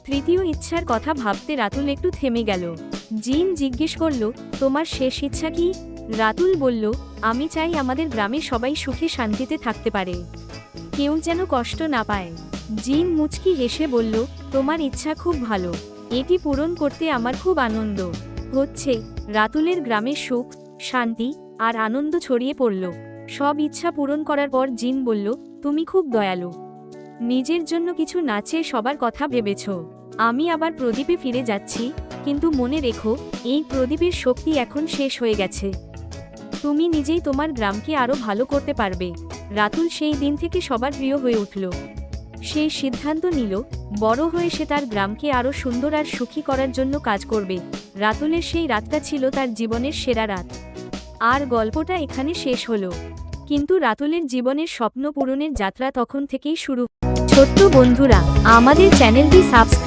তৃতীয় ইচ্ছার কথা ভাবতে রাতুল একটু থেমে গেল। জিন জিজ্ঞেস করল, তোমার শেষ ইচ্ছা কি? রাতুল বলল, আমি চাই আমাদের গ্রামে সবাই সুখে শান্তিতে থাকতে পারে, কেউ যেন কষ্ট না পায়। জিন মুচকি হেসে বলল, তোমার ইচ্ছা খুব ভালো, এটি পূরণ করতে আমার খুব আনন্দ হচ্ছে। রাতুলের গ্রামে সুখ, শান্তি আর আনন্দ ছড়িয়ে পড়ল। সব ইচ্ছা পূরণ করার পর জিন বলল, তুমি খুব দয়ালু, নিজের জন্য কিছু না চেয়ে সবার কথা ভেবেছ। আমি আবার প্রদীপে ফিরে যাচ্ছি, কিন্তু মনে রেখো, এই প্রদীপের শক্তি এখন শেষ হয়ে গেছে। তুমি নিজেই তোমার গ্রামকে আরও ভালো করতে পারবে। রাতুল সেই দিন থেকে সবার প্রিয় হয়ে উঠল। সেই সিদ্ধান্ত নিল, বড় হয়ে সে তার গ্রামকে আরও সুন্দর আর সুখী করার জন্য কাজ করবে। রাতুলের সেই রাতটা ছিল তার জীবনের সেরা রাত। আর গল্পটা এখানে শেষ হলো। কিন্তু রাতুলের জীবনের স্বপ্ন পূরণের যাত্রা তখন থেকেই শুরু। ছোট্ট বন্ধুরা, আমাদের চ্যানেলটি সাবস্ক্রাইব